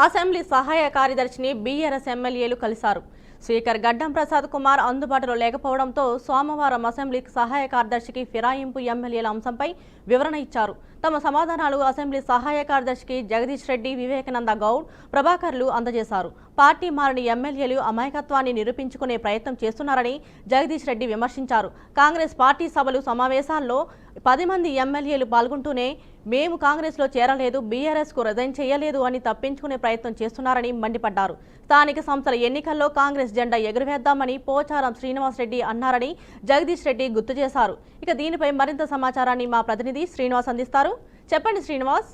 Assembly సహాయ కార్యదర్శిని BRS ఎమ్మెల్యేలు కలిశారు. స్పీకర్ గడ్డం ప్రసాద్ కుమార్ అందుబాటులో లేకపోవడంతో సోమవారం అసెంబ్లీ సహాయ కార్యదర్శికి ఫిరాయింపు ఎమ్మెల్యేల అంశంపై వివరణ ఇచ్చారు. తమ సమాధానాలు అసెంబ్లీ సహాయ కార్యదర్శికి జగదీష్ రెడ్డి, వివేకానంద గౌడ్, ప్రభాకర్లు అందజేశారు. పార్టీ మారిన ఎమ్మెల్యేలు అమాయకత్వాన్ని నిరూపించుకునే ప్రయత్నం చేస్తున్నారని జగదీష్ రెడ్డి విమర్శించారు. కాంగ్రెస్ పార్టీ సభలు సమావేశాల్లో 10 మంది ఎమ్మెల్యేలు పాల్గొంటూనే మేము కాంగ్రెస్లో చేరలేదు, బీఆర్ఎస్కు రిజైన్ చేయలేదు అని తప్పించుకునే ప్రయత్నం చేస్తున్నారని మండిపడ్డారు. స్థానిక సంస్థల ఎన్నికల్లో కాంగ్రెస్ జెండా ఎగురవేద్దామని పోచారం శ్రీనివాసరెడ్డి అన్నారని జగదీష్ రెడ్డి గుర్తు చేశారు. ఇక దీనిపై మరింత సమాచారాన్ని మా ప్రతినిధి శ్రీనివాస్ అందిస్తారు. చెప్పండి శ్రీనివాస్.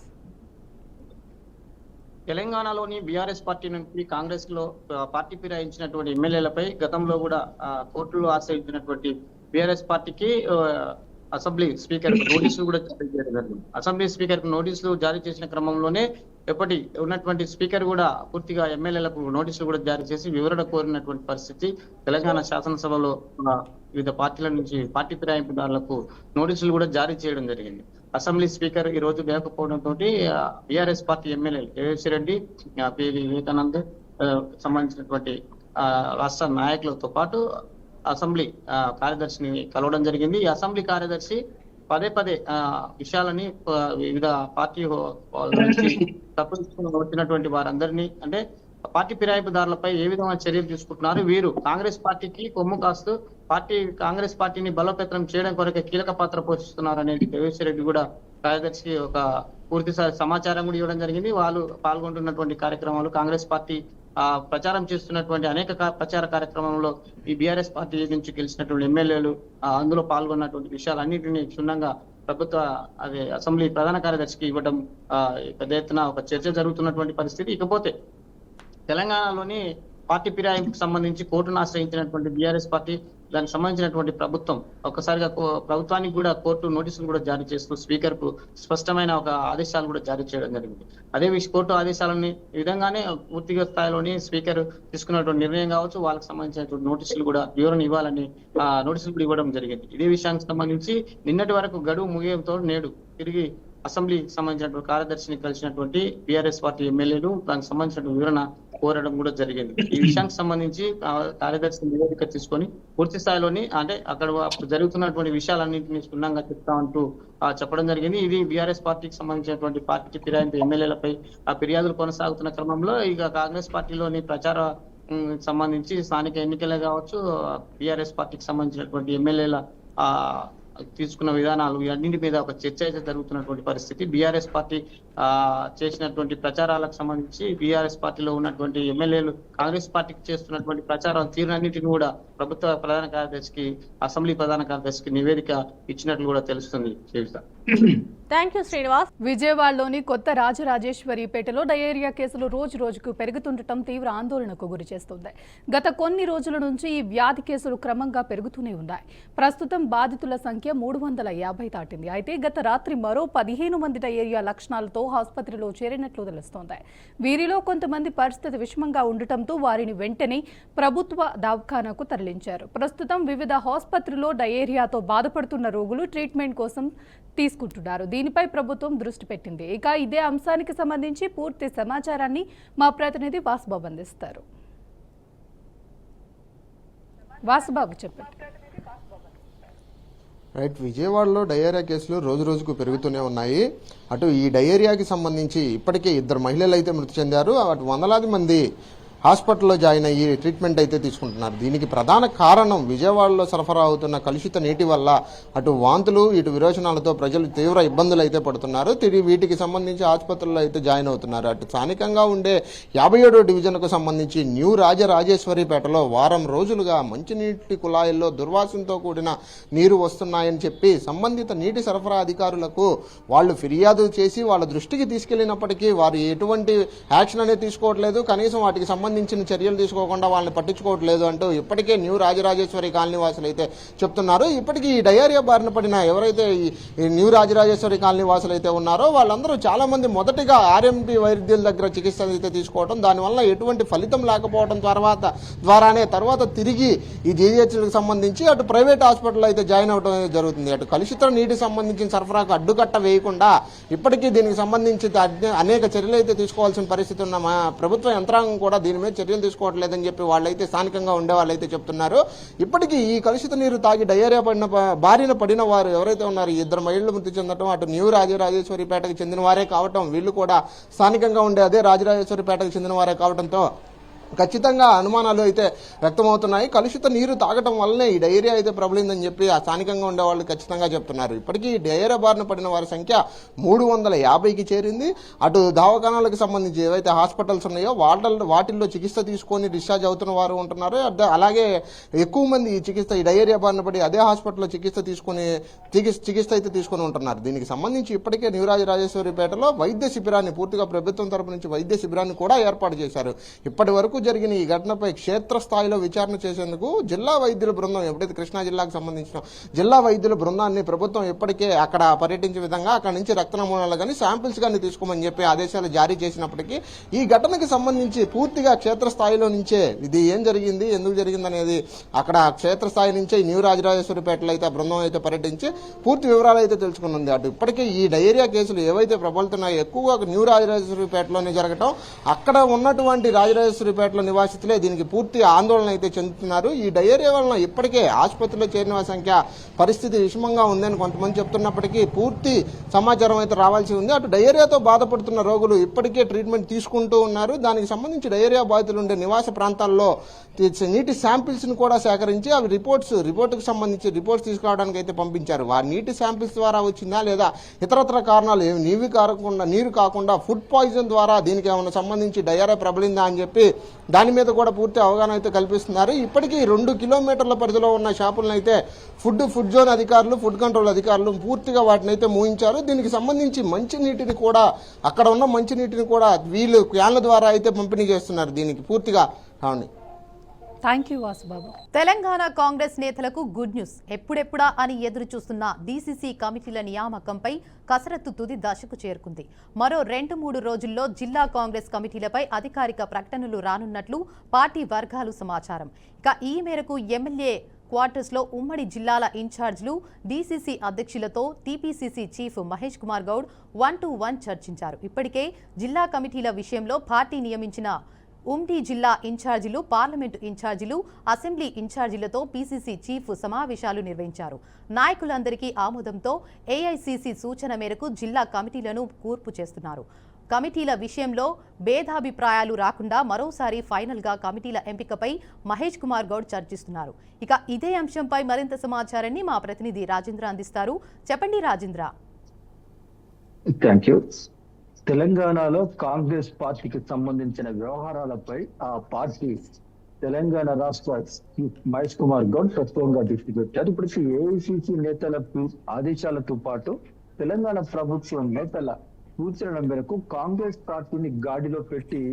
తెలంగాణలోని బీఆర్ఎస్ పార్టీ నుంచి కాంగ్రెస్ లో పార్టీ ఫిరాయించినటువంటి ఎమ్మెల్యేలపై గతంలో కూడా కోర్టులో ఆశ్రయించినటువంటి బీఆర్ఎస్ పార్టీకి అసెంబ్లీ స్పీకర్ నోటీసులు కూడా జారీ చేయడం జరిగింది. అసెంబ్లీ స్పీకర్ నోటీసులు జారీ చేసిన క్రమంలోనే ఎప్పటి ఉన్నటువంటి స్పీకర్ కూడా పూర్తిగా ఎమ్మెల్యేలకు నోటీసులు కూడా జారీ చేసి వివరణ కోరినటువంటి పరిస్థితి తెలంగాణ శాసనసభలో వివిధ పార్టీల నుంచి పార్టీ ఫిరాయింపుదారులకు నోటీసులు కూడా జారీ చేయడం జరిగింది. అసెంబ్లీ స్పీకర్ ఈ రోజు లేకపోవడంతో బీఆర్ఎస్ పార్టీ ఎమ్మెల్యేలు జగదీష్ రెడ్డి, పివి వివేకానంద్ సంబంధించినటువంటి రాష్ట్ర నాయకులతో పాటు అసెంబ్లీ కార్యదర్శిని కలవడం జరిగింది. ఈ అసెంబ్లీ కార్యదర్శి పదే విషయాలని వివిధ పార్టీ నుంచి తప్పించుకుని వచ్చినటువంటి వారందరినీ, అంటే పార్టీ ఫిరాయింపుదారులపై ఏ విధమైన చర్యలు తీసుకుంటున్నారు, వీరు కాంగ్రెస్ పార్టీకి కొమ్ము కాస్తూ కాంగ్రెస్ పార్టీని బలోపేతం చేయడం కొరకు కీలక పాత్ర పోషిస్తున్నారు అనేది జగదీష్ రెడ్డి కూడా కార్యదర్శి ఒక పూర్తి సమాచారం కూడా ఇవ్వడం జరిగింది. వాళ్ళు పాల్గొంటున్నటువంటి కార్యక్రమాలు, కాంగ్రెస్ పార్టీ ప్రచారం చేస్తున్నటువంటి అనేక ప్రచార కార్యక్రమంలో ఈ బీఆర్ఎస్ పార్టీ నుంచి గెలిచినటువంటి ఎమ్మెల్యేలు అందులో పాల్గొన్నటువంటి విషయాలన్నింటినీ క్షుణ్ణంగా ప్రభుత్వ అసెంబ్లీ ప్రధాన కార్యదర్శికి ఇవ్వడం పెద్ద ఎత్తున ఒక చర్చ జరుగుతున్నటువంటి పరిస్థితి. ఇకపోతే తెలంగాణలోని పార్టీ ఫిరాయింపుకు సంబంధించి కోర్టును ఆశ్రయించినటువంటి బీఆర్ఎస్ పార్టీ, దానికి సంబంధించినటువంటి ప్రభుత్వం ఒక్కసారిగా ప్రభుత్వానికి కూడా కోర్టు నోటీసులు కూడా జారీ చేస్తూ స్పీకర్ కు స్పష్టమైన ఒక ఆదేశాలు కూడా జారీ చేయడం జరిగింది. అదే కోర్టు ఆదేశాలని ఈ విధంగానే పూర్తిగా స్థాయిలోని స్పీకర్ తీసుకున్నటువంటి నిర్ణయం కావచ్చు, వాళ్ళకి సంబంధించినటువంటి నోటీసులు కూడా వివరణ ఇవ్వాలని నోటీసులు కూడా ఇవ్వడం జరిగింది. ఇదే విషయానికి సంబంధించి నిన్నటి వరకు గడువు ముగియడంతో నేడు తిరిగి అసెంబ్లీకి సంబంధించినటువంటి కార్యదర్శిని కలిసినటువంటి బీఆర్ఎస్ పార్టీ ఎమ్మెల్యేలు దానికి సంబంధించిన వివరణ కోరడం కూడా జరిగింది. ఈ విషయానికి సంబంధించి కార్యదర్శి నివేదిక తీసుకొని పూర్తి స్థాయిలోని అంటే అక్కడ అప్పుడు జరుగుతున్నటువంటి విషయాలన్నింటినీ క్షుణ్ణంగా చెప్తామంటూ చెప్పడం జరిగింది. ఇది బీఆర్ఎస్ పార్టీకి సంబంధించినటువంటి పార్టీ ఫిరాయింపు ఎమ్మెల్యేలపై ఫిర్యాదులు కొనసాగుతున్న క్రమంలో ఇక కాంగ్రెస్ పార్టీలోని ప్రచార సంబంధించి స్థానిక ఎన్నికలే కావచ్చు, బీఆర్ఎస్ పార్టీకి సంబంధించినటువంటి ఎమ్మెల్యేల తీసుకున్న విధానాలు అన్నింటి మీద ఒక చర్చ అయితే జరుగుతున్నటువంటి పరిస్థితి. బీఆర్ఎస్ పార్టీ చేసినటువంటి ప్రచారాలకు సంబంధించి బీఆర్ఎస్ పార్టీలో ఉన్నటువంటి ఎమ్మెల్యేలు కాంగ్రెస్ పార్టీకి చేస్తున్నటువంటి ప్రచారం తీరునన్నింటిని కూడా ప్రభుత్వ ప్రధాన కార్యదర్శికి, అసెంబ్లీ ప్రధాన కార్యదర్శికి నివేదిక ఇచ్చినట్లు కూడా తెలుస్తుంది. థాంక్యూ శ్రీనివాస్. విజయవాడలోని కొత్త రాజరాజేశ్వరిపేటలో డయేరియా కేసులు రోజు రోజుకు పెరుగుతుండటం తీవ్ర ఆందోళనకు గురి చేస్తుంది. గత కొన్ని రోజుల నుంచి ఈ వ్యాధి కేసులు క్రమంగా పెరుగుతూనే ఉన్నాయి. ప్రస్తుతం బాధితుల సంఖ్య 350 దాటింది. అయితే గత రాత్రి మరో 15 మంది డయేరియా లక్షణాలతో ఆసుపత్రిలో చేరినట్లు తెలుస్తోంది. వీరిలో కొంతమంది పరిస్థితి విషమంగా ఉండటంతో వారిని వెంటనే ప్రభుత్వ దవాఖానాకు తరలించారు. ప్రస్తుతం వివిధ ఆసుపత్రుల్లో డయేరియాతో బాధపడుతున్న రోగులు ట్రీట్మెంట్ కోసం తీసుకుంటున్నారు. దీనిపై ప్రభుత్వం దృష్టి పెట్టింది. ఇక ఇదే అంశానికి సంబంధించి పూర్తి సమాచారాన్ని మా ప్రతినిధి వాసుబాబు అందిస్తారు. వాసుబాబు చెప్పండి. రైట్, విజయవాడలో డయేరియా కేసులు రోజు రోజుకు పెరుగుతూనే ఉన్నాయి. అటు ఈ డయేరియాకి సంబంధించి ఇప్పటికే 2 మహిళలు అయితే మృతి చెందారు. అటు వందలాది మంది హాస్పిటల్లో జాయిన్ అయ్యి ట్రీట్మెంట్ అయితే తీసుకుంటున్నారు. దీనికి ప్రధాన కారణం విజయవాడలో సరఫరా అవుతున్న కలుషిత నీటి వల్ల అటు వాంతులు, ఇటు విరోచనాలతో ప్రజలు తీవ్ర ఇబ్బందులు అయితే పడుతున్నారు. తిరిగి వీటికి సంబంధించి ఆసుపత్రుల్లో అయితే జాయిన్ అవుతున్నారు. అటు స్థానికంగా ఉండే 57వ డివిజన్కు సంబంధించి న్యూ రాజరాజేశ్వరిపేటలో వారం రోజులుగా మంచినీటి కుళాయిల్లో దుర్వాసనతో కూడిన నీరు వస్తున్నాయని చెప్పి సంబంధిత నీటి సరఫరా అధికారులకు వాళ్ళు ఫిర్యాదు చేసి వాళ్ళ దృష్టికి తీసుకెళ్లినప్పటికీ వారు ఎటువంటి యాక్షన్ అనేది తీసుకోవట్లేదు. కనీసం వాటికి సంబంధించి సంబంధించిన చర్యలు తీసుకోకుండా వాళ్ళని పట్టించుకోవట్లేదు అంటూ ఇప్పటికే న్యూ రాజరాజేశ్వరి కాలనీ వాసులు అయితే చెప్తున్నారు. ఇప్పటికీ ఈ డయేరియా బారిన పడిన ఎవరైతే ఈ న్యూ రాజరాజేశ్వరి కాలనీ వాసులు అయితే ఉన్నారో వాళ్ళందరూ చాలా మంది మొదటిగా ఆర్ఎంపీ వైద్యుల దగ్గర చికిత్స అయితే తీసుకోవడం, దానివల్ల ఎటువంటి ఫలితం లేకపోవడం తర్వాత తిరిగి ఈ జీజీహెచ్లకు సంబంధించి అటు ప్రైవేట్ హాస్పిటల్ అయితే జాయిన్ అవడం జరుగుతుంది. అటు కలుషిత నీటికి సంబంధించిన సరఫరాకు అడ్డుకట్ట వేయకుండా ఇప్పటికీ దీనికి సంబంధించి అనేక చర్యలు అయితే తీసుకోవాల్సిన పరిస్థితి ఉన్న మా ప్రభుత్వ యంత్రాంగం కూడా దీని మీద చర్యలు తీసుకోవట్లేదని చెప్పి వాళ్ళైతే స్థానికంగా ఉండే వాళ్ళైతే చెప్తున్నారు. ఇప్పటికీ ఈ కలుషిత నీరు తాగి డయేరియా బారిన పడిన వారు ఎవరైతే ఉన్నారో 2 మహిళలు మృతి చెందడం, అటు న్యూ రాజరాజేశ్వరిపేటకు చెందిన వారే కావటం, వీళ్ళు కూడా స్థానికంగా ఉండే అదే రాజరాజేశ్వరిపేటకు చెందిన వారే కావడంతో ఖచ్చితంగా అనుమానాలు అయితే వ్యక్తమవుతున్నాయి. కలుషిత నీరు తాగటం వల్లనే ఈ డయేరియా అయితే ప్రబలిందని చెప్పి ఆ స్థానికంగా ఉండే వాళ్ళు ఖచ్చితంగా చెప్తున్నారు. ఇప్పటికీ ఈ డయేరియా బారిన పడిన వారి సంఖ్య 350కి చేరింది. అటు దవాఖానాలకు సంబంధించి ఏవైతే హాస్పిటల్స్ ఉన్నాయో వాటిల్లో చికిత్స తీసుకొని డిశ్చార్జ్ అవుతున్న వారు ఉంటున్నారు. అలాగే ఎక్కువ మంది ఈ డయేరియా బారిన పడి అదే హాస్పిటల్లో చికిత్స అయితే తీసుకొని ఉంటున్నారు. దీనికి సంబంధించి ఇప్పటికే న్యూ రాజరాజేశ్వరిపేటలో వైద్య శిబిరాన్ని పూర్తిగా ప్రభుత్వం తరపు నుంచి వైద్య శిబిరాన్ని కూడా ఏర్పాటు చేశారు. ఇప్పటి వరకు జరిగిన ఈ ఘటనపై క్షేత్రస్థాయిలో విచారణ చేసేందుకు జిల్లా వైద్యుల బృందం, ఎప్పుడైతే కృష్ణా జిల్లాకు సంబంధించిన జిల్లా వైద్యుల బృందాన్ని ప్రభుత్వం ఇప్పటికే అక్కడ పర్యటించే విధంగా అక్కడ నుంచి రక్త నమూనాలు కానీ శాంపిల్స్ కానీ తీసుకోమని చెప్పి ఆదేశాలు జారీ చేసినప్పటికీ ఈ ఘటనకి సంబంధించి పూర్తిగా క్షేత్రస్థాయిలో నుంచే ఇది ఏం జరిగింది, ఎందుకు జరిగింది అనేది అక్కడ క్షేత్రస్థాయి నుంచే న్యూ రాజరాజేశ్వరిపేటలో అయితే బృందం అయితే పర్యటించి పూర్తి వివరాలు అయితే తెలుసుకున్నది. అటు ఇప్పటికే ఈ డయేరియా కేసులు ఏవైతే ప్రబలుతున్నాయో ఎక్కువగా న్యూ రాజరాజేశ్వరిపేటలోనే జరగటం, అక్కడ ఉన్నటువంటి రాజరాజేశ్వరిపేటలో నివాసితులే దీనికి పూర్తి ఆందోళన అయితే చెందుతున్నారు. ఈ డయేరియా వలన ఇప్పటికే ఆసుపత్రిలో చేరిన వారి సంఖ్య పరిస్థితి విషమంగా ఉందని కొంతమంది చెప్తున్నప్పటికీ పూర్తి సమాచారం అయితే రావాల్సి ఉంది. అటు డయేరియాతో బాధపడుతున్న రోగులు ఇప్పటికే ట్రీట్మెంట్ తీసుకుంటూ ఉన్నారు. దానికి సంబంధించి డయేరియా బాధితులు ఉండే నివాస ప్రాంతాల్లో నీటి శాంపిల్స్ ని కూడా సేకరించి అవి రిపోర్టుకు సంబంధించి రిపోర్ట్స్ తీసుకురావడానికి అయితే పంపించారు. ఆ నీటి శాంపిల్స్ ద్వారా వచ్చిందా లేదా ఇతరత్ర కారణాలు నీరు కాకుండా ఫుడ్ పాయిజన్ ద్వారా దీనికి ఏమైనా సంబంధించి డయేరియా ప్రబలిందా అని చెప్పి దాని మీద కూడా పూర్తి అవగాహన అయితే కల్పిస్తున్నారు. ఇప్పటికీ 2 కిలోమీటర్ల పరిధిలో ఉన్న షాపులను అయితే ఫుడ్ జోన్ అధికారులు, ఫుడ్ కంట్రోల్ అధికారులు పూర్తిగా వాటిని అయితే మూయించారు. దీనికి సంబంధించి మంచినీటిని కూడా అక్కడ ఉన్న మంచినీటిని కూడా వీళ్ళు క్యాన్ల ద్వారా అయితే పంపిణీ చేస్తున్నారు. దీనికి పూర్తిగా రావండి. Thank you Vasubabu. తెలంగాణ కాంగ్రెస్ నేతలకు గుడ్ న్యూస్. ఎప్పుడెప్పుడా అని ఎదురు చూస్తున్న డీసీసీ కమిటీల నియామకంపై కసరత్తు తుది దశకు చేరుకుంది. మరో 2-3 రోజుల్లో జిల్లా కాంగ్రెస్ కమిటీలపై అధికారిక ప్రకటనలు రానున్నట్లు పార్టీ వర్గాలు సమాచారం. ఇక ఈ మేరకు ఎమ్మెల్యే క్వార్టర్స్ లో ఉమ్మడి జిల్లాల ఇన్ఛార్జీలు డీసీసీ అధ్యక్షులతో TPCC chief Mahesh Kumar Goud 1-to-1 చర్చించారు. ఇప్పటికే జిల్లా కమిటీల విషయంలో పార్టీ నియమించిన ఉమ్డి జిల్లా ఇన్ఛార్జీలు, పార్లమెంటు ఇన్ఛార్జీలు, అసెంబ్లీ ఇన్ఛార్జీలతో పీసీసీ చీఫ్ సమావేశాలు నిర్వహించారు. నాయకులందరికీ ఆమోదంతో ఏఐసీసీ సూచన మేరకు జిల్లా కమిటీలను కూర్పు చేస్తున్నారు. కమిటీల విషయంలో భేదాభిప్రాయాలు రాకుండా మరోసారి ఫైనల్గా కమిటీల ఎంపికపై మహేష్ కుమార్ గౌడ్ చర్చిస్తున్నారు. ఇక ఇదే అంశంపై మరింత సమాచారాన్ని మా ప్రతినిధి రాజేంద్ర అందిస్తారు. చెప్పండి రాజేంద్ర. Thank you. తెలంగాణలో కాంగ్రెస్ పార్టీకి సంబంధించిన వ్యవహారాలపై ఆ పార్టీ తెలంగాణ రాష్ట్ర మహేష్ కుమార్ గౌడ్ ప్రత్యేకంగా దృష్టి పెట్టారు. ఇప్పటికీ ఏఐసీసీ నేతలకు ఆదేశాలతో పాటు తెలంగాణ ప్రభుత్వం నేతల సూచనల మేరకు కాంగ్రెస్ పార్టీని గాడిలో పెట్టి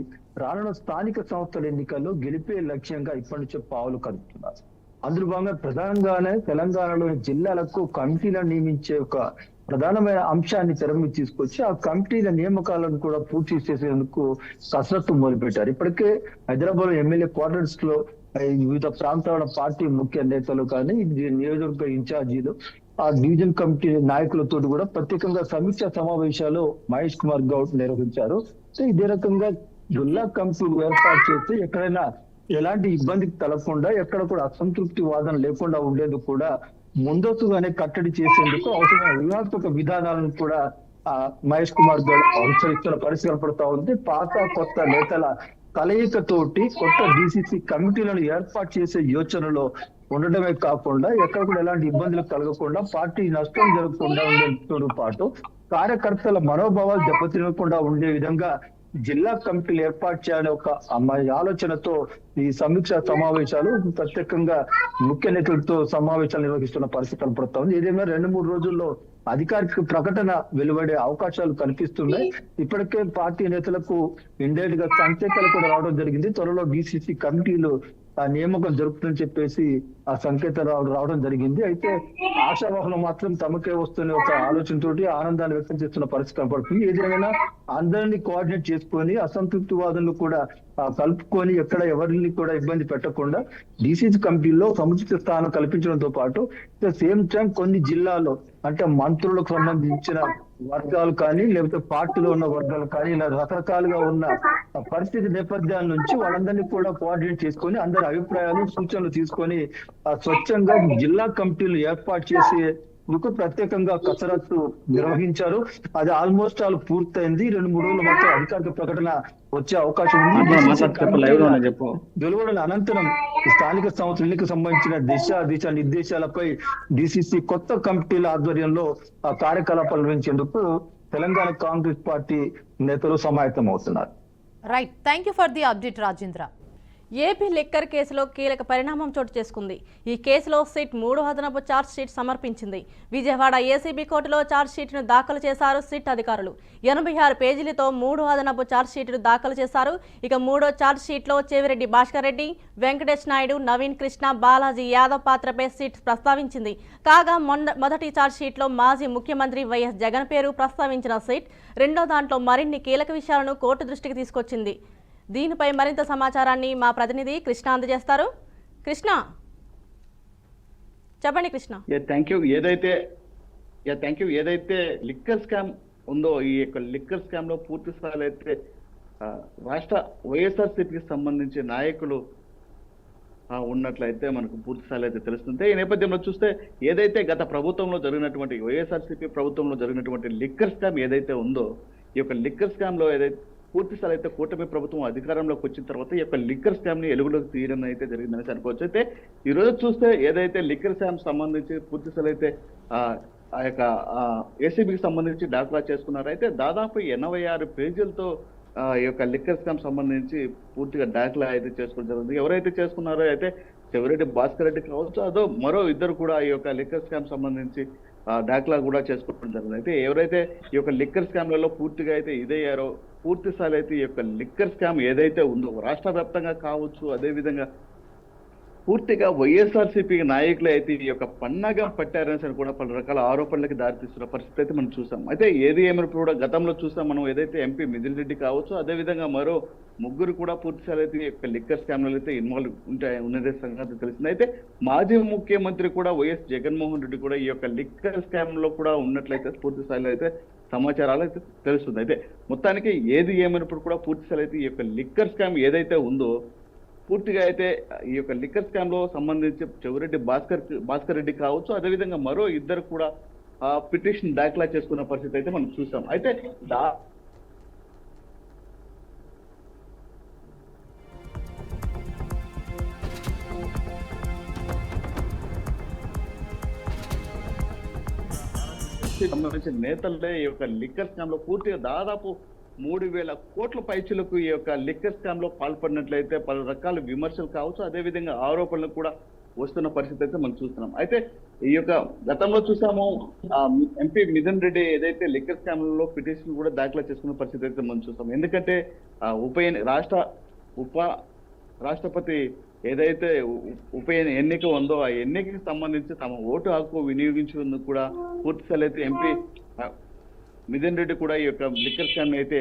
రానున్న స్థానిక సంస్థల ఎన్నికల్లో గెలిపే లక్ష్యంగా ఇప్పటి నుంచే పావులు కదుపుతున్నారు. అందులో భాగంగా ప్రధానంగానే తెలంగాణలోని జిల్లాలకు కమిటీలను నియమించే ఒక ప్రధానమైన అంశాన్ని తెర మీద తీసుకొచ్చి ఆ కమిటీల నియామకాలను కూడా పూర్తి చేసేందుకు కసరత్తు మొదలుపెట్టారు. ఇప్పటికే హైదరాబాద్ ఎమ్మెల్యే క్వార్టర్స్ లో వివిధ ప్రాంతాల పార్టీ ముఖ్య నేతలు కానీ నియోజకవర్గ ఇన్ఛార్జీలు, ఆ డివిజన్ కమిటీ నాయకులతో కూడా ప్రత్యేకంగా సమీక్షా సమావేశాలు మహేష్ కుమార్ గౌడ్ నిర్వహించారు. సో ఇదే రకంగా జిల్లా కమిటీలు ఏర్పాటు చేస్తే ఎక్కడైనా ఎలాంటి ఇబ్బందికి తలకుండా, ఎక్కడ కూడా అసంతృప్తి వాదన లేకుండా ఉండేందుకు కూడా ముందస్తుగానే కట్టడి చేసేందుకు అవసరమైన వ్యూహాత్మక విధానాలను కూడా మహేష్ కుమార్ గౌడ్ అనుసరిస్తున్న పరిస్థితి కనపడతా ఉంది. పాత కొత్త నేతల కలయికతోటి కొత్త డీసీసీ కమిటీలను ఏర్పాటు చేసే యోచనలో ఉండడమే కాకుండా ఎక్కడ కూడా ఎలాంటి ఇబ్బందులు కలగకుండా, పార్టీ నష్టం జరగకుండా ఉండేతో పాటు కార్యకర్తల మనోభావాలు దెబ్బతినకుండా ఉండే విధంగా జిల్లా కమిటీలు ఏర్పాటు చేయాలనే ఒక ఆలోచనతో ఈ సమీక్ష సమావేశాలు ప్రత్యేకంగా ముఖ్య నేతలతో సమావేశాలు నిర్వహిస్తున్న పరిస్థితి కనపడుతోంది. ఏదైనా 2-3 రోజుల్లో అధికారిక ప్రకటన వెలువడే అవకాశాలు కనిపిస్తున్నాయి. ఇప్పటికే పార్టీ నేతలకు ఇండైరెక్ట్ గా సంకేతాలు కూడా రావడం జరిగింది. త్వరలో డిసిసి కమిటీలు ఆ నియామకం జరుపుతుందని చెప్పేసి ఆ సంకేతాలు రావడం జరిగింది. అయితే ఆశావాహులు మాత్రం తమకే వస్తున్న ఒక ఆలోచనతోటి ఆనందాన్ని వ్యక్తం చేస్తున్న పరిస్థితి కనపడుతుంది. ఏదైనా అందరినీ కోఆర్డినేట్ చేసుకొని అసంతృప్తి వాదులను కూడా కలుపుకొని ఎక్కడ ఎవరిని కూడా ఇబ్బంది పెట్టకుండా డిసిసి కమిటీలో సముచిత స్థానం కల్పించడంతో పాటు సేమ్ టైం కొన్ని జిల్లాల్లో అంటే మంత్రులకు సంబంధించిన వర్గాలు కానీ లేకపోతే పార్టీలో ఉన్న వర్గాలు కానీ ఇలా రకరకాలుగా ఉన్న పరిస్థితి నేపథ్యాల నుంచి వాళ్ళందరినీ కూడా కోఆర్డినేట్ చేసుకొని అందరి అభిప్రాయాలు సూచనలు తీసుకొని స్వచ్ఛంగా జిల్లా కమిటీలు ఏర్పాటు చేసే ప్రత్యేకంగా కసరత్తు నిర్వహించారు. అది ఆల్మోస్ట్ ఆల్ పూర్తయింది. 2-3 రోజులు మాత్రం అధికారిక ప్రకటన వచ్చే అవకాశం ఉంది. వెలువడిన అనంతరం స్థానిక సంస్థల ఎన్నికకు సంబంధించిన దిశ నిర్దేశాలపై డిసిసి కొత్త కమిటీల ఆధ్వర్యంలో కార్యకలాపాలు నిర్వహించేందుకు తెలంగాణ కాంగ్రెస్ పార్టీ నేతలు సమాయత్తం అవుతున్నారు. Right, thank you for the update Rajendra. AP liquor కేసులో కీలక పరిణామం చోటు చేసుకుంది. ఈ కేసులో సిట్ 3 అదనపు ఛార్జ్ షీట్ సమర్పించింది. విజయవాడ ఏసీబీ కోర్టులో ఛార్జ్ షీట్ను దాఖలు చేశారు సిట్ అధికారులు. 86 పేజీలతో 3 అదనపు ఛార్జ్ షీట్ను దాఖలు చేశారు. ఇక 3వ ఛార్జ్ షీట్లో చెవిరెడ్డి భాస్కర్ రెడ్డి, వెంకటేష్ నాయుడు, నవీన్ కృష్ణ, బాలాజీ యాదవ్ పాత్రపై సిట్ ప్రస్తావించింది. కాగా మొదటి ఛార్జ్ షీట్లో మాజీ ముఖ్యమంత్రి వైఎస్ జగన్ పేరు ప్రస్తావించిన సిట్ రెండో దాంట్లో మరిన్ని కీలక విషయాలను కోర్టు దృష్టికి తీసుకొచ్చింది. దీనిపై మరింత సమాచారాన్ని మా ప్రతినిధి కృష్ణ అందజేస్తారు. కృష్ణ, చెప్పండి కృష్ణ. Thank you. ఏదైతే లిక్కర్ స్కామ్ ఉందో ఈ యొక్క లిక్కర్ స్కామ్ లో పూర్తి స్థాయిలో అయితే రాష్ట్ర వైఎస్ఆర్సీపీకి సంబంధించి నాయకులు ఉన్నట్లయితే మనకు పూర్తి స్థాయిలో అయితే తెలుస్తుంది. ఈ నేపథ్యంలో చూస్తే ఏదైతే గత ప్రభుత్వంలో జరిగినటువంటి వైఎస్ఆర్సీపీ ప్రభుత్వంలో జరిగినటువంటి లిక్కర్ స్కామ్ ఏదైతే ఉందో ఈ యొక్క లిక్కర్ స్కామ్ లో ఏదైతే పూర్తి స్థాయి అయితే కూటమి ప్రభుత్వం అధికారంలోకి వచ్చిన తర్వాత ఈ యొక్క లిక్కర్ స్కామ్ ని ఎలుగులోకి తీయడం అయితే జరిగిందని అనుకోవచ్చు. అయితే ఈ రోజు చూస్తే ఏదైతే లిక్కర్ స్కామ్ సంబంధించి పూర్తి స్థాయి అయితే ఆ యొక్క ఏసీబీకి సంబంధించి దాఖలా చేసుకున్నారు. అయితే దాదాపు 86 పేజీలతో ఈ యొక్క లిక్కర్ స్కామ్ సంబంధించి పూర్తిగా దాఖలా అయితే చేసుకోవడం జరిగింది. ఎవరైతే చేసుకున్నారో అయితే చెవిరెడ్డి భాస్కర్ రెడ్డి కావచ్చు, అదో మరో ఇద్దరు కూడా ఈ యొక్క లిక్కర్ స్కామ్ సంబంధించి దాఖలా కూడా చేసుకోవడం జరిగింది. అయితే ఎవరైతే ఈ యొక్క లిక్కర్ స్కామ్లలో పూర్తిగా అయితే ఇదయ్యారో పూర్తి స్థాయిలో అయితే ఈ యొక్క లిక్కర్ స్కామ్ ఏదైతే ఉందో రాష్ట్ర వ్యాప్తంగా కావచ్చు, అదేవిధంగా పూర్తిగా వైఎస్ఆర్సీపీ నాయకులు అయితే ఈ యొక్క పన్నాగం పట్టారని కూడా పలు రకాల ఆరోపణలకి దారితీస్తున్న పరిస్థితి అయితే మనం చూసాం. అయితే ఏది ఏమైనప్పుడు కూడా గతంలో చూసాం మనం ఏదైతే ఎంపీ మిథున్ రెడ్డి కావచ్చు, అదేవిధంగా మరో 3 కూడా పూర్తి స్థాయిలో అయితే ఈ యొక్క లిక్కర్ స్కామ్లలో అయితే ఇన్వాల్వ్ ఉన్నదే సంగతి తెలిసింది. అయితే మాజీ ముఖ్యమంత్రి కూడా వైఎస్ జగన్మోహన్ రెడ్డి కూడా ఈ యొక్క లిక్కర్ స్కామ్ లో కూడా ఉన్నట్లయితే పూర్తి స్థాయిలో అయితే సమాచారాలు అయితే తెలుస్తుంది. అయితే మొత్తానికి ఏది ఏమైనప్పుడు కూడా పూర్తి స్థాయిలో అయితే ఈ యొక్క లిక్కర్ స్కామ్ ఏదైతే ఉందో పూర్తిగా అయితే ఈ యొక్క లిక్కర్ స్కామ్ లో సంబంధించి చెవిరెడ్డి భాస్కర్ రెడ్డి కావచ్చు, అదేవిధంగా మరో ఇద్దరు కూడా పిటిషన్ దాఖలా చేసుకున్న పరిస్థితి అయితే మనం చూసాం. అయితే సంబంధించిన నేతలే ఈ యొక్క లిక్కర్ స్కామ్ లో పూర్తిగా దాదాపు 3,000 కోట్ల పైచులకు ఈ యొక్క లిక్కర్ స్కామ్ లో పాల్పడినట్లయితే పలు రకాల విమర్శలు కావచ్చు, అదేవిధంగా ఆరోపణలు కూడా వస్తున్న పరిస్థితి అయితే మనం చూస్తున్నాం. అయితే ఈ యొక్క గతంలో చూసాము ఎంపీ మిథున్ రెడ్డి ఏదైతే లిక్కర్ స్కామ్ లో పిటిషన్ కూడా దాఖలా చేసుకున్న పరిస్థితి అయితే మనం చూస్తాం. ఎందుకంటే రాష్ట్రపతి ఏదైతే ఉప ఎన్నిక ఉందో ఆ ఎన్నికకి సంబంధించి తమ ఓటు హక్కు వినియోగించేందుకు కూడా పూర్తి స్థాయిలో అయితే ఎంపీ మిథున్ రెడ్డి కూడా ఈ యొక్క లిక్కర్ స్కామ్ అయితే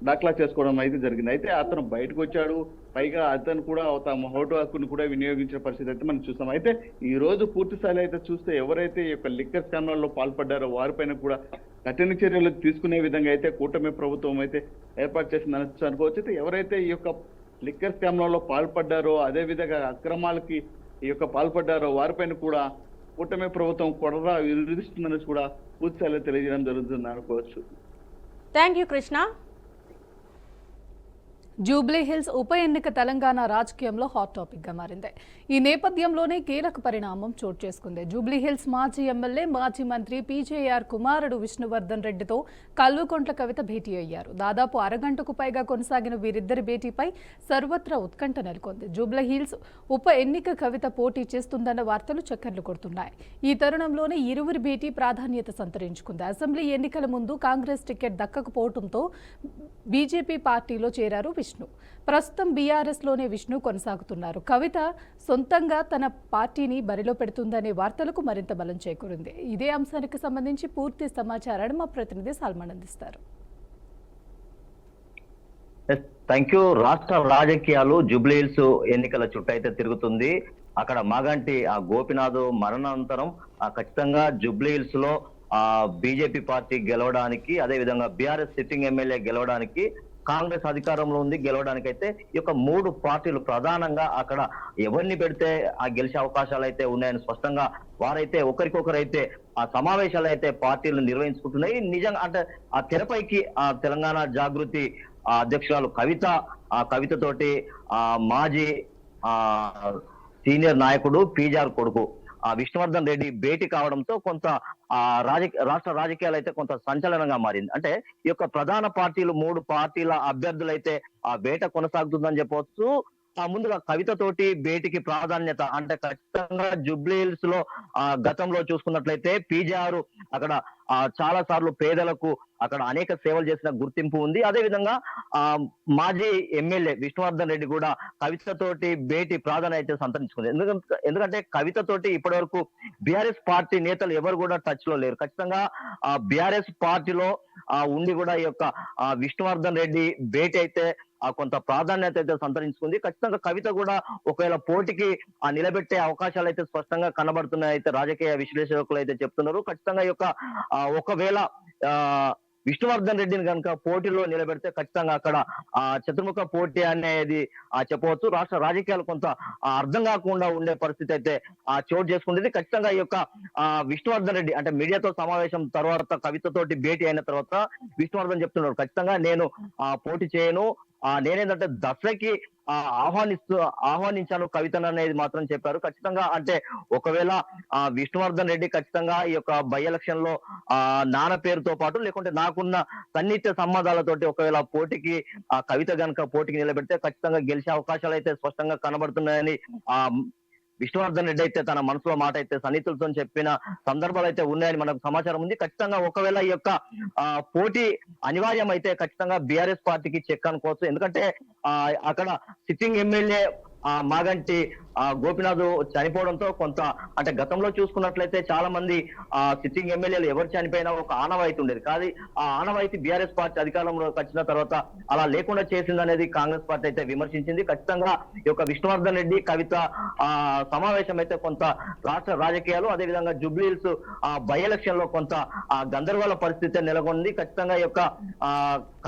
దాఖలా చేసుకోవడం అయితే జరిగింది. అయితే అతను బయటకు వచ్చాడు, పైగా అతను కూడా తమ ఓటు హక్కును కూడా వినియోగించిన పరిస్థితి అయితే మనం చూస్తాం. అయితే ఈ రోజు పూర్తి స్థాయిలో అయితే చూస్తే ఎవరైతే ఈ యొక్క లిక్కర్ స్కామ్లలో పాల్పడ్డారో వారిపైన కూడా కఠిన చర్యలు తీసుకునే విధంగా అయితే కూటమి ప్రభుత్వం అయితే ఏర్పాటు చేసిందని అనుకోవచ్చు. అయితే ఎవరైతే ఈ యొక్క లిక్కర్ స్కామ్లలో పాల్పడ్డారో అదేవిధంగా అక్రమాలకి ఈ యొక్క పాల్పడ్డారో వారిపైన కూడా కూటమి ప్రభుత్వం కొడరా విధిస్తుందని కూడా పూర్తిస్థాయిలో తెలియజేయడం జరుగుతుంది అనుకోవచ్చు. Thank you Krishna. Jubilee hills ఉప ఎన్నిక తెలంగాణ రాజకీయంలో హాట్ టాపిక్ గా మారింది. ఈ నేపథ్యంలోనే కీలక పరిణామం చోటు చేసుకుంది. జూబ్లీ హిల్స్ మాజీ ఎమ్మెల్యే, మాజీ మంత్రి పీజేఆర్ కుమారుడు విష్ణువర్ధన్ రెడ్డితో కల్వకుంట్ల కవిత భేటీ అయ్యారు. దాదాపు అరగంటకు పైగా కొనసాగిన వీరిద్దరి భేటీపై సర్వత్రా ఉత్కంఠ నెలకొంది. జూబ్లీ హిల్స్ ఉప ఎన్నిక కవిత పోటీ చేస్తుందన్న వార్తలు చక్కర్లు కొడుతున్నాయి. ఈ తరుణంలోనే ఇరువురి భేటీ ప్రాధాన్యత సంతరించుకుంది. అసెంబ్లీ ఎన్నికల ముందు కాంగ్రెస్ టికెట్ దక్కకపోవడంతో బీజేపీ పార్టీలో చేరారు విష్ణు. ప్రస్తుతం బీఆర్ఎస్లోనే విష్ణు కొనసాగుతున్నారు. కవిత సొంతంగా తన పార్టీని బరిలో పెడుతుందనే వార్తలకు మరింత బలం చేకూరింది. ఇదే అంశానికి సంబంధించి పూర్తి సమాచారాన్ని మా ప్రతినిధి సల్మాన్ అందిస్తారు. Thank you. రాష్ట్ర రాజకీయాలు జూబ్లీ హిల్స్ ఎన్నికల చుట్టూ అయితే తిరుగుతుంది. అక్కడ మాగంటి గోపినాథ్ మరణానంతరం ఖచ్చితంగా జూబ్లీ హిల్స్ లో బీజేపీ పార్టీ గెలవడానికి, అదే విధంగా బీఆర్ఎస్ సిట్టింగ్ ఎమ్మెల్యే గెలవడానికి, కాంగ్రెస్ అధికారంలో ఉంది గెలవడానికి అయితే ఈ యొక్క మూడు పార్టీలు ప్రధానంగా అక్కడ ఎవరిని పెడితే గెలిచే అవకాశాలు అయితే ఉన్నాయని స్పష్టంగా వారైతే ఒకరికొకరైతే ఆ సమావేశాలు అయితే పార్టీలు నిర్వహించుకుంటున్నాయి. నిజంగా అంటే ఆ తెరపైకి తెలంగాణ జాగృతి అధ్యక్షురాలు కవితతోటి మాజీ సీనియర్ నాయకుడు పీజార్ కొడుకు విష్ణువర్ధన్ రెడ్డి భేటీ కావడంతో కొంత రాష్ట్ర రాజకీయాలు అయితే కొంత సంచలనంగా మారింది. అంటే ఈ యొక్క ప్రధాన పార్టీలు, మూడు పార్టీల అభ్యర్థులైతే ఆ భేట కొనసాగుతుందని చెప్పవచ్చు. ముందుగా కవితతోటి భేటీకి ప్రాధాన్యత అంటే ఖచ్చితంగా జూబ్లీ హిల్స్ లో గతంలో చూసుకున్నట్లయితే పీజారు అక్కడ చాలా సార్లు పేదలకు అక్కడ అనేక సేవలు చేసిన గుర్తింపు ఉంది. అదే విధంగా మాజీ ఎమ్మెల్యే విష్ణువర్ధన్ రెడ్డి కూడా కవితతోటి భేటీ ప్రాధాన్యత సంతరించుకుంది. ఎందుకంటే కవితతోటి ఇప్పటి వరకు బీఆర్ఎస్ పార్టీ నేతలు ఎవరు కూడా టచ్ లో లేరు. ఖచ్చితంగా బీఆర్ఎస్ పార్టీలో ఉండి కూడా ఈ యొక్క విష్ణువర్ధన్ రెడ్డి భేటీ అయితే కొంత ప్రాధాన్యత అయితే సంతరించుకుంది. ఖచ్చితంగా కవిత కూడా ఒకవేళ పోటీకి నిలబెట్టే అవకాశాలు అయితే స్పష్టంగా కనబడుతున్నాయి అయితే రాజకీయ విశ్లేషకులు అయితే చెప్తున్నారు. ఖచ్చితంగా ఈ యొక్క ఒకవేళ విష్ణువర్ధన్ రెడ్డిని కనుక పోటీలో నిలబెడితే ఖచ్చితంగా అక్కడ చతుర్ముఖ పోటీ అనేది చెప్పవచ్చు. రాష్ట్ర రాజకీయాలు కొంత అర్థం కాకుండా ఉండే పరిస్థితి అయితే చోటు చేసుకుంటుంది. ఖచ్చితంగా ఈ యొక్క విష్ణువర్ధన్ రెడ్డి అంటే మీడియాతో సమావేశం తర్వాత కవితతోటి భేటీ అయిన తర్వాత విష్ణువర్ధన్ చెప్తున్నాడు, ఖచ్చితంగా నేను పోటీ చేయను, నేనేంటంటే దసరాకి ఆహ్వానించాను కవితను అనేది మాత్రం చెప్పారు. ఖచ్చితంగా అంటే ఒకవేళ విష్ణువర్ధన్ రెడ్డి ఖచ్చితంగా ఈ యొక్క బై ఎలక్షన్ లో నాన్న పేరుతో పాటు లేకుంటే నాకున్న సన్నిహిత సంబంధాలతోటి ఒకవేళ పోటీకి కవిత గనుక పోటీకి నిలబెడితే ఖచ్చితంగా గెలిచే అవకాశాలు అయితే స్పష్టంగా కనబడుతున్నాయని విష్ణువర్ధన్ రెడ్డి అయితే తన మనసులో మాట అయితే సన్నిహితులతో చెప్పిన సందర్భాలు అయితే ఉన్నాయని మనకు సమాచారం ఉంది. ఖచ్చితంగా ఒకవేళ ఈ యొక్క పోటీ అనివార్యం అయితే ఖచ్చితంగా బీఆర్ఎస్ పార్టీకి చెక్ అనుకోవచ్చు. ఎందుకంటే అక్కడ సిట్టింగ్ ఎమ్మెల్యే మాగంటి గోపినాథ్ చనిపోవడంతో కొంత అంటే గతంలో చూసుకున్నట్లయితే చాలా మంది సిట్టింగ్ ఎమ్మెల్యేలు ఎవరు చనిపోయినా ఒక ఆనవాయితీ ఉండేది. కానీ ఆ ఆనవాయితీ బీఆర్ఎస్ పార్టీ అధికారంలోకి వచ్చిన తర్వాత అలా లేకుండా చేసిందనేది కాంగ్రెస్ పార్టీ అయితే విమర్శించింది. ఖచ్చితంగా ఈ యొక్క విష్ణువర్ధన్ రెడ్డి కవిత సమావేశం అయితే కొంత రాష్ట్ర రాజకీయాలు, అదేవిధంగా జూబ్లీ హిల్స్ బై ఎలక్షన్ లో కొంత గందరగోళ పరిస్థితి నెలకొంది.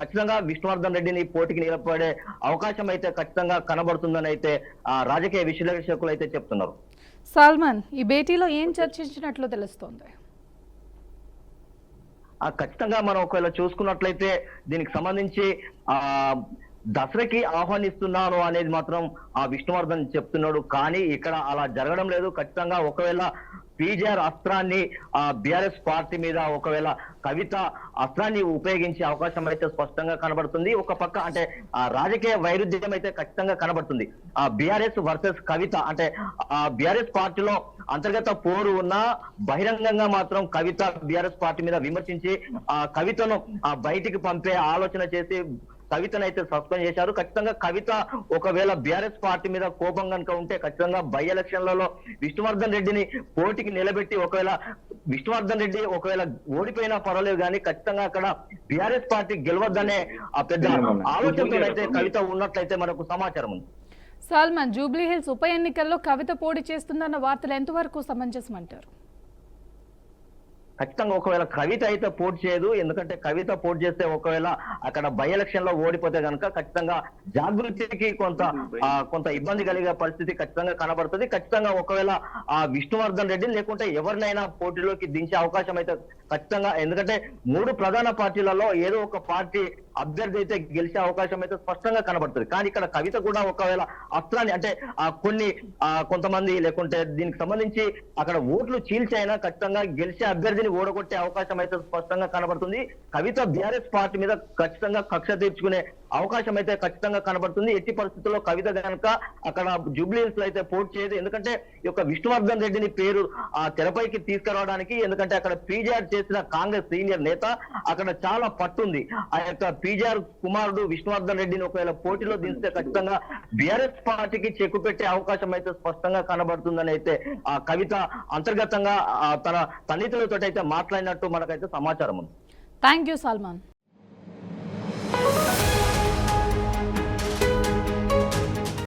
ఖచ్చితంగా విష్ణువర్ధన్ రెడ్డిని పోటీకి నిలబడే అవకాశం అయితే ఖచ్చితంగా కనబడుతుందని అయితే రాజకీయ విశ్లేషకులు అయితే చెప్తున్నారు. సల్మాన్, ఈ భేటీలో ఏం చర్చించినట్లు తెలుస్తోంది? ఖచ్చితంగా మనం ఒకవేళ చూసుకున్నట్లయితే దీనికి సంబంధించి దసరాకి ఆహ్వానిస్తున్నాను అనేది మాత్రం విష్ణువర్ధన్ చెప్తున్నాడు. కానీ ఇక్కడ అలా జరగడం లేదు. ఖచ్చితంగా ఒకవేళ పీజీఆర్ అస్త్రాన్ని బీఆర్ఎస్ పార్టీ మీద ఒకవేళ కవిత అస్త్రాన్ని ఉపయోగించే అవకాశం అయితే స్పష్టంగా కనబడుతుంది. ఒక పక్క అంటే రాజకీయ వైరుధ్యం అయితే ఖచ్చితంగా కనబడుతుంది. బీఆర్ఎస్ వర్సెస్ కవిత అంటే బీఆర్ఎస్ పార్టీలో అంతర్గత పోరు ఉన్న బహిరంగంగా మాత్రం కవిత బీఆర్ఎస్ పార్టీ మీద విమర్శించి కవితను బయటికి పంపే ఆలోచన చేసి కవితనైతే సస్పెండ్ చేశారు. ఖచ్చితంగా కవిత ఒకవేళ బీఆర్ఎస్ పార్టీ మీద కోపం కనుక ఉంటే ఖచ్చితంగా బై ఎలక్షన్లలో విష్ణువర్ధన్ రెడ్డిని పోటీకి నిలబెట్టి ఒకవేళ విష్ణువర్ధన్ రెడ్డి ఒకవేళ ఓడిపోయినా పర్వాలేదు కానీ ఖచ్చితంగా అక్కడ బీఆర్ఎస్ పార్టీ గెలవద్దనే పెద్ద ఆలోచనతో అయితే కవిత ఉన్నట్లయితే మనకు సమాచారం ఉంది. సల్మాన్, జూబ్లీ హిల్స్ ఉప ఎన్నికల్లో కవిత పోటీ చేస్తుందన్న వార్తలు ఎంతవరకు సమంజసం అంటారు? ఖచ్చితంగా ఒకవేళ కవిత అయితే పోటీ చేయదు. ఎందుకంటే కవిత పోటీ చేస్తే ఒకవేళ అక్కడ బై ఎలక్షన్ లో ఓడిపోతే కనుక ఖచ్చితంగా జాగృతికి కొంత ఇబ్బంది కలిగే పరిస్థితి ఖచ్చితంగా కనబడుతుంది. ఖచ్చితంగా ఒకవేళ విష్ణువర్ధన్ రెడ్డి లేకుంటే ఎవరినైనా పోటీలోకి దించే అవకాశం అయితే ఖచ్చితంగా, ఎందుకంటే మూడు ప్రధాన పార్టీలలో ఏదో ఒక పార్టీ అభ్యర్థి అయితే గెలిచే అవకాశం అయితే స్పష్టంగా కనబడుతుంది. కానీ ఇక్కడ కవిత కూడా ఒకవేళ అస్త్రాన్ని అంటే కొన్ని కొంతమంది లేకుంటే దీనికి సంబంధించి అక్కడ ఓట్లు చీల్చైనా ఖచ్చితంగా గెలిచే అభ్యర్థిని ఓడగొట్టే అవకాశం అయితే స్పష్టంగా కనబడుతుంది. కవిత బీఆర్ఎస్ పార్టీ మీద ఖచ్చితంగా కక్ష తీర్చుకునే అవకాశం అయితే ఖచ్చితంగా కనబడుతుంది. ఎట్టి పరిస్థితుల్లో కవిత కనుక అక్కడ జూబ్లీహిల్స్ లో అయితే పోటీ చేయదు. ఎందుకంటే ఈ యొక్క విష్ణువర్ధన్ రెడ్డిని పేరు తెరపైకి తీసుకురావడానికి, ఎందుకంటే అక్కడ పీజీఆర్ చేసిన కాంగ్రెస్ సీనియర్ నేత అక్కడ చాలా పట్టుంది. ఆ యొక్క పీజీఆర్ కుమారుడు విష్ణువర్ధన్ రెడ్డిని ఒకవేళ పోటీలో దించితే ఖచ్చితంగా బీఆర్ఎస్ పార్టీకి చెక్కు పెట్టే అవకాశం అయితే స్పష్టంగా కనబడుతుందని అయితే ఆ కవిత అంతర్గతంగా తన సన్నిహితులతో అయితే మాట్లాడినట్టు మనకైతే సమాచారం ఉంది. Thank you Salman.